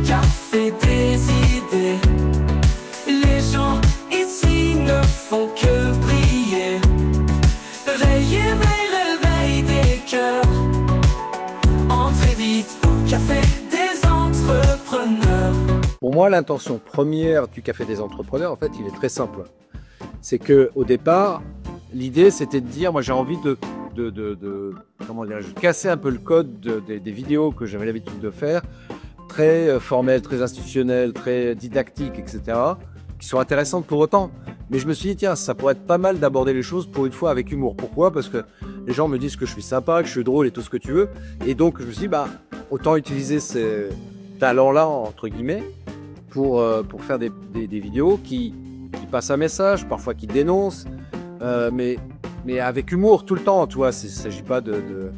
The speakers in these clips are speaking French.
café des idées. Les gens ici ne font que briller. Veillez, réveil des cœurs. Entrez vite au café des entrepreneurs. Pour moi, l'intention première du Café des entrepreneurs, en fait, il est très simple. C'est que au départ, l'idée, c'était de dire, moi, j'ai envie de comment dirais-je, casser un peu le code des vidéos que j'avais l'habitude de faire, très formelles, très institutionnelles, très didactiques, etc., qui sont intéressantes pour autant. Mais je me suis dit, tiens, ça pourrait être pas mal d'aborder les choses pour une fois avec humour. Pourquoi? Parce que les gens me disent que je suis sympa, que je suis drôle et tout ce que tu veux. Et donc, je me suis dit, bah, autant utiliser ces talents-là, entre guillemets, pour faire des vidéos qui passent un message, parfois qui dénoncent, mais avec humour tout le temps, tu vois. Il ne s'agit pas de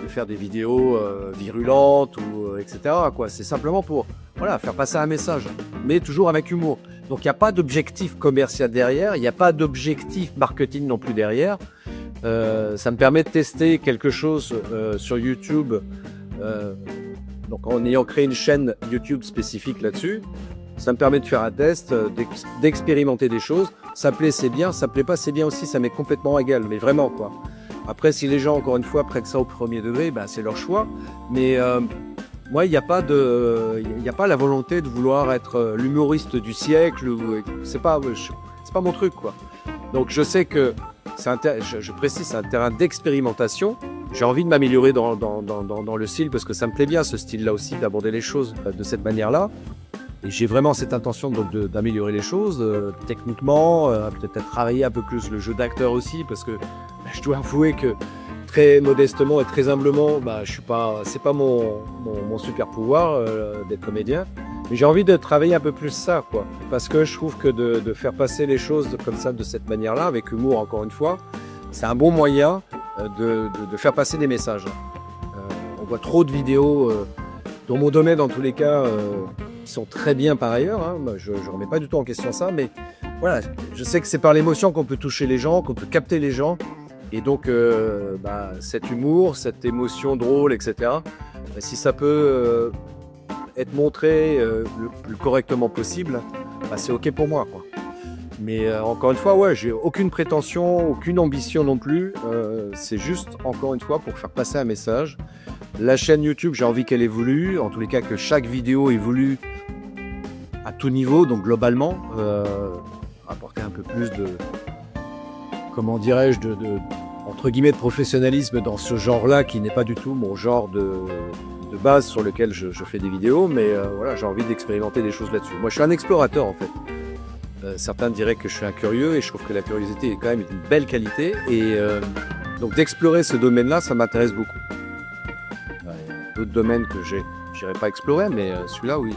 faire des vidéos virulentes, ou, etc., quoi. C'est simplement pour voilà, faire passer un message, mais toujours avec humour. Donc il n'y a pas d'objectif commercial derrière, il n'y a pas d'objectif marketing non plus derrière. Ça me permet de tester quelque chose sur YouTube, donc en ayant créé une chaîne YouTube spécifique là-dessus. Ça me permet de faire un test, d'expérimenter des choses. Ça plaît, c'est bien. Ça plaît pas, c'est bien aussi. Ça m'est complètement égal, mais vraiment, quoi. Après, si les gens, encore une fois, prennent ça au premier degré, ben, c'est leur choix. Mais moi, il n'y a pas la volonté de vouloir être l'humoriste du siècle. C'est pas mon truc, quoi. Donc, je sais que je précise, c'est un terrain d'expérimentation. J'ai envie de m'améliorer dans le style parce que ça me plaît bien, ce style-là aussi, d'aborder les choses de cette manière-là. Et j'ai vraiment cette intention d'améliorer les choses techniquement, peut-être travailler un peu plus le jeu d'acteur aussi, parce que je dois avouer que très modestement et très humblement, c'est pas mon super pouvoir d'être comédien. Mais j'ai envie de travailler un peu plus ça, quoi, parce que je trouve que de faire passer les choses comme ça, de cette manière-là, avec humour encore une fois, c'est un bon moyen de faire passer des messages. On voit trop de vidéos dans mon domaine, en tous les cas. Qui sont très bien par ailleurs, hein. Je ne remets pas du tout en question ça, mais voilà, je sais que c'est par l'émotion qu'on peut toucher les gens, qu'on peut capter les gens, et donc cet humour, cette émotion drôle, etc., si ça peut être montré le plus correctement possible, c'est ok pour moi, quoi. Mais encore une fois, ouais, j'ai aucune prétention, aucune ambition non plus, c'est juste, encore une fois, pour faire passer un message. La chaîne YouTube, j'ai envie qu'elle évolue, en tous les cas que chaque vidéo évolue à tout niveau, donc globalement, apporter un peu plus de, comment dirais-je, entre guillemets, de professionnalisme dans ce genre-là, qui n'est pas du tout mon genre de base sur lequel je fais des vidéos, mais voilà, j'ai envie d'expérimenter des choses là-dessus. Moi, je suis un explorateur, en fait. Certains diraient que je suis un curieux, et je trouve que la curiosité est quand même une belle qualité, et donc d'explorer ce domaine-là, ça m'intéresse beaucoup. D'autres domaines que j'irai pas explorer, mais celui-là, oui.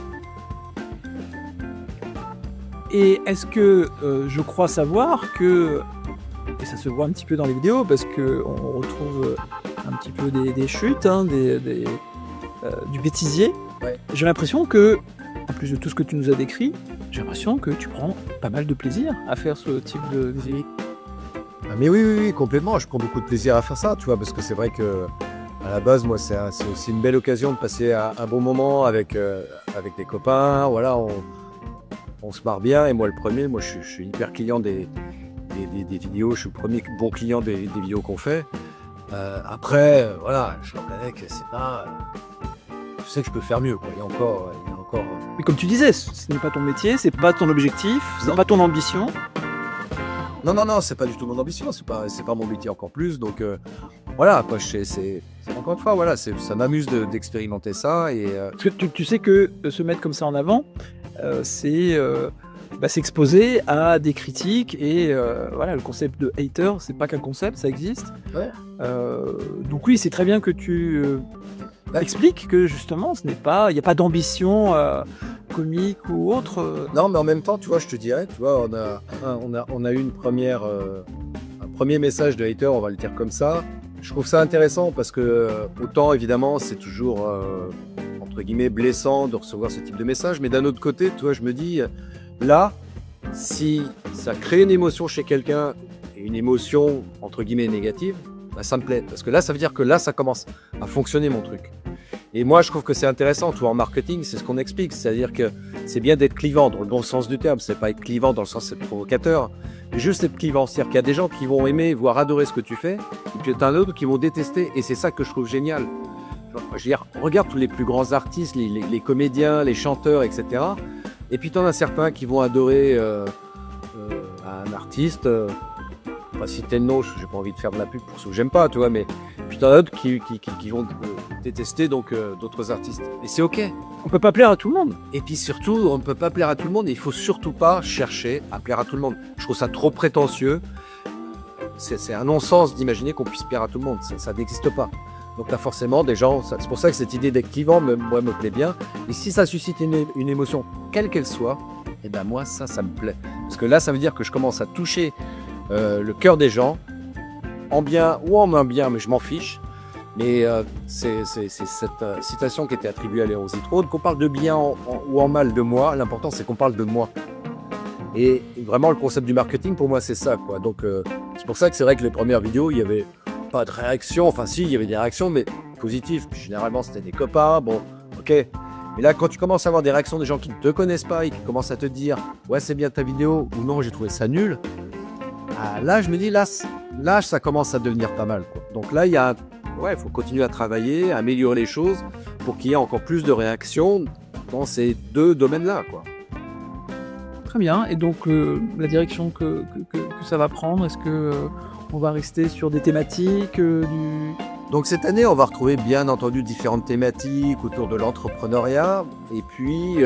Et est-ce que je crois savoir que, et ça se voit un petit peu dans les vidéos, parce qu'on retrouve un petit peu des chutes, hein, du bêtisier. Ouais. J'ai l'impression que, en plus de tout ce que tu nous as décrit, j'ai l'impression que tu prends pas mal de plaisir à faire ce type de vidéo. Mais oui, complètement. Je prends beaucoup de plaisir à faire ça, tu vois, parce que c'est vrai que à la base, moi, c'est aussi une belle occasion de passer un bon moment avec des copains. Voilà, on se marre bien. Et moi, le premier, moi, je suis hyper client des vidéos. Je suis le premier bon client des vidéos qu'on fait. Après, voilà, je reconnais que c'est pas. Je sais que je peux faire mieux, quoi. Il y a encore. Mais comme tu disais, ce n'est pas ton métier, c'est pas ton objectif, c'est pas ton ambition. Non, c'est pas du tout mon ambition. C'est pas mon métier encore plus. Donc voilà, quoi. Encore une fois, voilà, ça m'amuse d'expérimenter ça. Et parce que tu sais que se mettre comme ça en avant, c'est s'exposer à des critiques et voilà, le concept de hater, c'est pas qu'un concept, ça existe. Ouais. Donc oui, c'est très bien que tu expliques que justement, il n'y a pas d'ambition comique ou autre. Non, mais en même temps, tu vois, je te dirais, tu vois, on a eu un premier message de hater, on va le dire comme ça. Je trouve ça intéressant parce que autant évidemment c'est toujours entre guillemets blessant de recevoir ce type de message, mais d'un autre côté, tu vois, je me dis là, si ça crée une émotion chez quelqu'un et une émotion entre guillemets négative, ça me plaît parce que là ça veut dire que là ça commence à fonctionner mon truc. Et moi, je trouve que c'est intéressant, tout en marketing, c'est ce qu'on explique. C'est-à-dire que c'est bien d'être clivant dans le bon sens du terme. C'est pas être clivant dans le sens d'être provocateur, mais juste être clivant. C'est-à-dire qu'il y a des gens qui vont aimer, voire adorer ce que tu fais, et puis il y en a d'autres qui vont détester. Et c'est ça que je trouve génial. Je veux dire, regarde tous les plus grands artistes, les comédiens, les chanteurs, etc. Et puis tu en as certains qui vont adorer un artiste. Pas citer le nom, j'ai pas envie de faire de la pub pour ceux que j'aime pas, tu vois, mais puis t'en as d'autres qui vont détester donc d'autres artistes. Et c'est ok. On peut pas plaire à tout le monde. Et puis surtout, on ne peut pas plaire à tout le monde, et il faut surtout pas chercher à plaire à tout le monde. Je trouve ça trop prétentieux. C'est un non-sens d'imaginer qu'on puisse plaire à tout le monde, ça n'existe pas. Donc là forcément des gens, c'est pour ça que cette idée d'être clivant moi me plaît bien. Et si ça suscite une émotion, quelle qu'elle soit, et ben moi ça me plaît. Parce que là ça veut dire que je commence à toucher le cœur des gens, en bien ou en moins bien, mais je m'en fiche. Mais c'est cette citation qui était attribuée à Léon Zitrone, qu'on parle de bien ou en mal de moi, l'important c'est qu'on parle de moi. Et vraiment le concept du marketing pour moi c'est ça, quoi. Donc c'est pour ça que c'est vrai que les premières vidéos, il n'y avait pas de réaction, enfin si, il y avait des réactions, mais positives. Puis, généralement c'était des copains, bon, ok. Mais là quand tu commences à avoir des réactions des gens qui ne te connaissent pas et qui commencent à te dire « Ouais c'est bien ta vidéo » ou « Non j'ai trouvé ça nul », là je me dis, là ça commence à devenir pas mal, quoi. Donc là il faut continuer à travailler, à améliorer les choses pour qu'il y ait encore plus de réactions dans ces deux domaines-là, quoi. Très bien. Et donc la direction que ça va prendre, est-ce que on va rester sur des thématiques Donc cette année, on va retrouver bien entendu différentes thématiques autour de l'entrepreneuriat. Et puis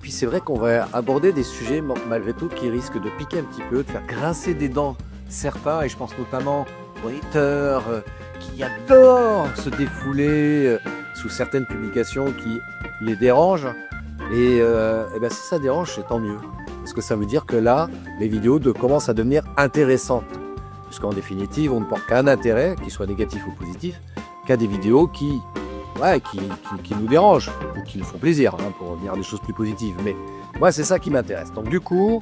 c'est vrai qu'on va aborder des sujets malgré tout qui risquent de piquer un petit peu, de faire grincer des dents certains. Et je pense notamment aux haters qui adorent se défouler sous certaines publications qui les dérangent. Et ben si ça dérange, c'est tant mieux. Parce que ça veut dire que là, les vidéos commencent à devenir intéressantes. Puisqu'en définitive, on ne porte qu'un intérêt, qu'il soit négatif ou positif, qu'à des vidéos qui nous dérangent, ou qui nous font plaisir, hein, pour dire des choses plus positives. Mais moi, c'est ça qui m'intéresse. Donc du coup,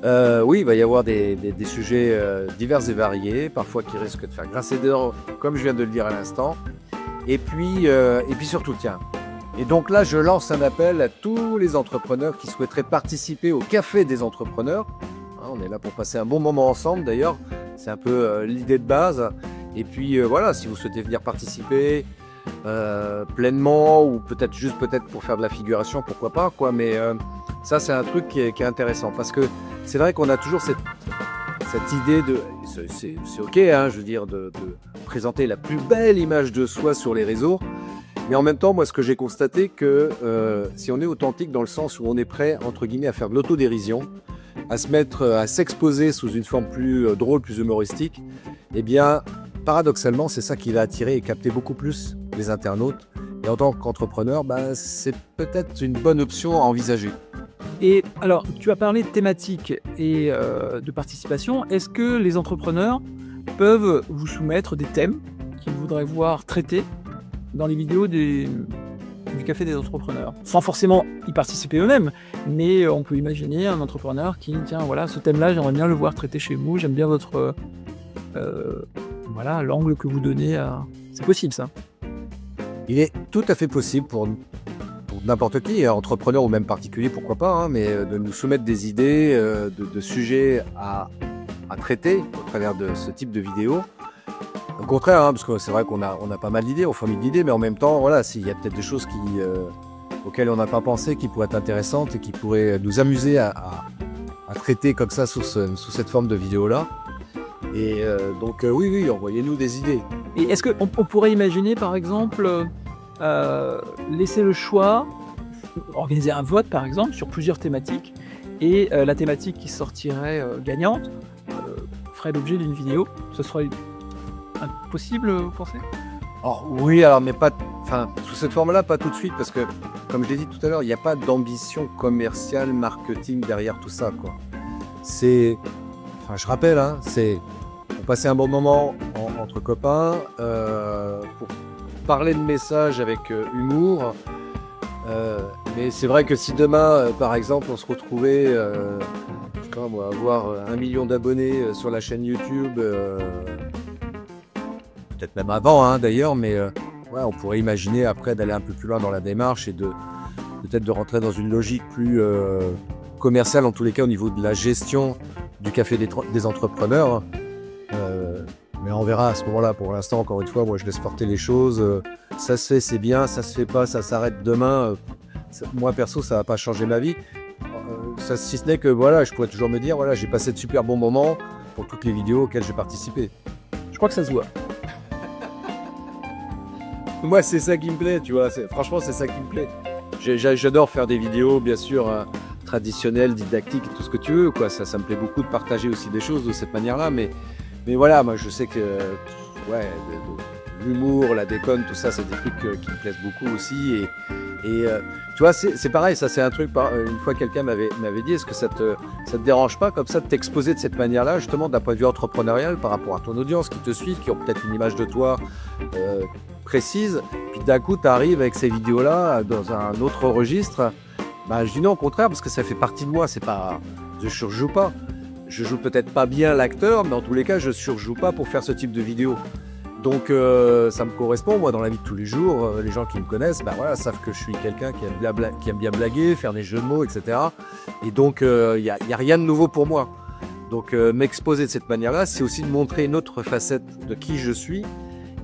oui, il va y avoir des sujets divers et variés, parfois qui risquent de faire grincer des dents, comme je viens de le dire à l'instant. Et puis surtout, tiens, et donc là, je lance un appel à tous les entrepreneurs qui souhaiteraient participer au Café des entrepreneurs. Hein, on est là pour passer un bon moment ensemble, d'ailleurs. C'est un peu l'idée de base. Et puis voilà, si vous souhaitez venir participer pleinement, ou peut-être pour faire de la figuration, pourquoi pas, quoi. Mais ça, c'est un truc qui est intéressant. Parce que c'est vrai qu'on a toujours cette idée de... C'est ok, hein, je veux dire, de présenter la plus belle image de soi sur les réseaux. Mais en même temps, moi, ce que j'ai constaté, que si on est authentique dans le sens où on est prêt, entre guillemets, à faire de l'autodérision, à s'exposer sous une forme plus drôle, plus humoristique, eh bien, paradoxalement, c'est ça qui va attirer et capter beaucoup plus les internautes. Et en tant qu'entrepreneur, c'est peut-être une bonne option à envisager. Et alors, tu as parlé de thématiques et de participation. Est-ce que les entrepreneurs peuvent vous soumettre des thèmes qu'ils voudraient voir traités dans les vidéos du Café des entrepreneurs, sans forcément y participer eux-mêmes, mais on peut imaginer un entrepreneur qui, tiens, voilà, ce thème-là, j'aimerais bien le voir traité chez vous, j'aime bien votre, voilà, l'angle que vous donnez à... C'est possible, ça? Il est tout à fait possible pour n'importe qui, entrepreneur ou même particulier, pourquoi pas, hein, mais de nous soumettre des idées, de sujets à traiter au travers de ce type de vidéo. Au contraire, hein, parce que c'est vrai qu'on a pas mal d'idées, on formule d'idées, mais en même temps, voilà, s'il y a peut-être des choses auxquelles on n'a pas pensé, qui pourraient être intéressantes et qui pourraient nous amuser à traiter comme ça sous cette forme de vidéo-là. Et donc oui, envoyez-nous des idées. Et est-ce qu'on pourrait imaginer, par exemple, laisser le choix, organiser un vote, par exemple, sur plusieurs thématiques, et la thématique qui sortirait gagnante ferait l'objet d'une vidéo? Ce serait impossible, vous pensez? Alors, oui, alors, mais pas, sous cette forme-là, pas tout de suite, parce que, comme je l'ai dit tout à l'heure, il n'y a pas d'ambition commerciale, marketing derrière tout ça, quoi. C'est, je rappelle, hein, c'est pour passer un bon moment entre copains, pour parler de messages avec humour. Mais c'est vrai que si demain, par exemple, on se retrouvait, je sais pas moi, avoir 1 million d'abonnés sur la chaîne YouTube, peut-être même avant, hein, d'ailleurs, mais ouais, on pourrait imaginer après d'aller un peu plus loin dans la démarche et peut-être de rentrer dans une logique plus commerciale, en tous les cas au niveau de la gestion du café des entrepreneurs. Mais on verra à ce moment-là. Pour l'instant, encore une fois, moi je laisse porter les choses. Ça se fait, c'est bien. Ça se fait pas, ça s'arrête demain. Moi perso, ça va pas changer ma vie. Si ce n'est que voilà, je pourrais toujours me dire, voilà, j'ai passé de super bons moments pour toutes les vidéos auxquelles j'ai participé. Je crois que ça se voit. Moi, c'est ça qui me plaît, tu vois. Franchement, c'est ça qui me plaît. J'adore faire des vidéos, bien sûr, traditionnelles, didactiques, tout ce que tu veux, quoi. Ça me plaît beaucoup de partager aussi des choses de cette manière-là. Mais voilà, moi, je sais que ouais, l'humour, la déconne, tout ça, c'est des trucs qui me plaisent beaucoup aussi. Et tu vois, c'est pareil, ça c'est un truc, une fois quelqu'un m'avait dit, est-ce que ça te dérange pas comme ça de t'exposer de cette manière-là, justement d'un point de vue entrepreneurial par rapport à ton audience qui te suivent, qui ont peut-être une image de toi précise, puis d'un coup tu arrives avec ces vidéos-là dans un autre registre. Bah, je dis non, au contraire, parce que ça fait partie de moi, c'est pas, je surjoue pas. Je joue peut-être pas bien l'acteur, mais en tous les cas, je surjoue pas pour faire ce type de vidéo. Donc ça me correspond, moi dans la vie de tous les jours, les gens qui me connaissent voilà, savent que je suis quelqu'un qui aime bien blaguer, faire des jeux de mots, etc. Et donc il n'y a rien de nouveau pour moi. Donc m'exposer de cette manière-là, c'est aussi de montrer une autre facette de qui je suis.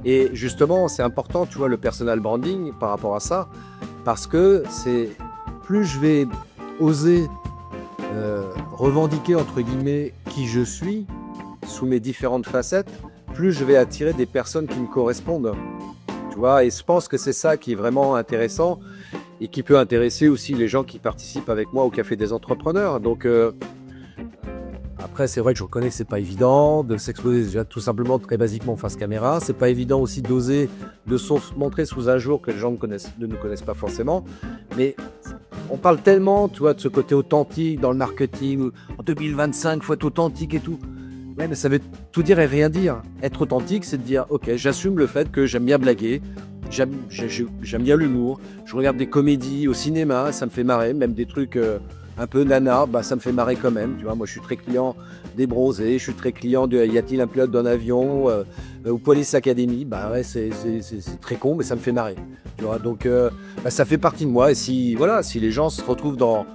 Et justement, c'est important, tu vois, le personal branding par rapport à ça, parce que c'est plus je vais oser revendiquer entre guillemets qui je suis sous mes différentes facettes, plus je vais attirer des personnes qui me correspondent, tu vois, et je pense que c'est ça qui est vraiment intéressant et qui peut intéresser aussi les gens qui participent avec moi au Café des Entrepreneurs. Donc après, c'est vrai que je reconnais que c'est pas évident de s'exposer déjà tout simplement très basiquement face caméra. C'est pas évident aussi d'oser de se montrer sous un jour que les gens ne nous connaissent pas forcément. Mais on parle tellement, tu vois, de ce côté authentique dans le marketing. En 2025, il faut être authentique et tout. Ouais, mais ça veut tout dire et rien dire. Être authentique, c'est de dire, ok, j'assume le fait que j'aime bien blaguer, j'aime bien l'humour, je regarde des comédies au cinéma, ça me fait marrer, même des trucs un peu nanar, bah, ça me fait marrer quand même. Tu vois, moi, je suis très client des Bronzés, je suis très client de Y a-t-il un pilote d'un avion ou Police Academy. Bah ouais, c'est très con, mais ça me fait marrer. Tu vois, donc bah, ça fait partie de moi. Et si les gens se retrouvent dans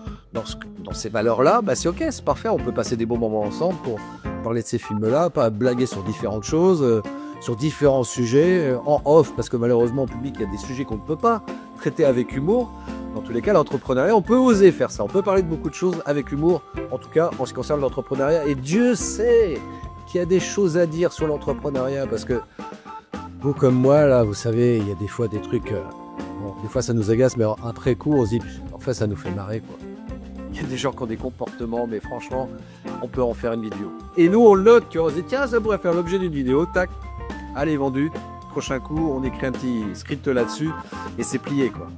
ces valeurs-là, bah, c'est ok, c'est parfait. On peut passer des bons moments ensemble pour parler de ces films-là, pas blaguer sur différentes choses, sur différents sujets, en off, parce que malheureusement, au public, il y a des sujets qu'on ne peut pas traiter avec humour. Dans tous les cas, l'entrepreneuriat, on peut oser faire ça. On peut parler de beaucoup de choses avec humour, en tout cas en ce qui concerne l'entrepreneuriat. Et Dieu sait qu'il y a des choses à dire sur l'entrepreneuriat, parce que vous comme moi, là, vous savez, il y a des fois des trucs, bon, des fois ça nous agace, mais après coup, on se dit, en fait, ça nous fait marrer, quoi. Il y a des gens qui ont des comportements, mais franchement, on peut en faire une vidéo. Et nous, on le note, tu vois, on se dit, tiens, ça pourrait faire l'objet d'une vidéo, tac, allez, vendu. Prochain coup, on écrit un petit script là-dessus, et c'est plié, quoi.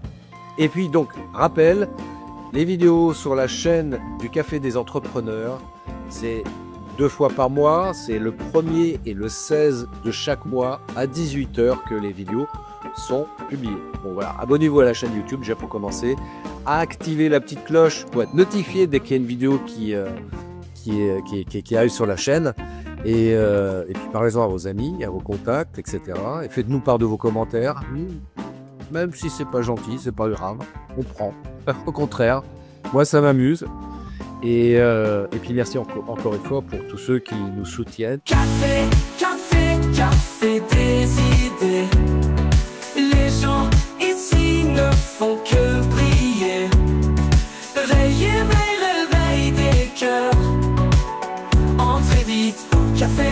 Et puis donc, rappel, les vidéos sur la chaîne du Café des Entrepreneurs, c'est 2 fois par mois, c'est le 1er et le 16 de chaque mois à 18 h que les vidéos sont publiées. Bon voilà, abonnez-vous à la chaîne YouTube déjà pour commencer, à activer la petite cloche pour être notifié dès qu'il y a une vidéo qui arrive sur la chaîne. Et puis parlez-en à vos amis, à vos contacts, etc. Et faites-nous part de vos commentaires. Même si c'est pas gentil, c'est pas grave, on prend. Au contraire, moi ça m'amuse. Et puis merci encore une fois pour tous ceux qui nous soutiennent. Café, café, café des idées. Les gens ici ne font que briller. Réveil, réveil des cœurs. Entrez vite, café.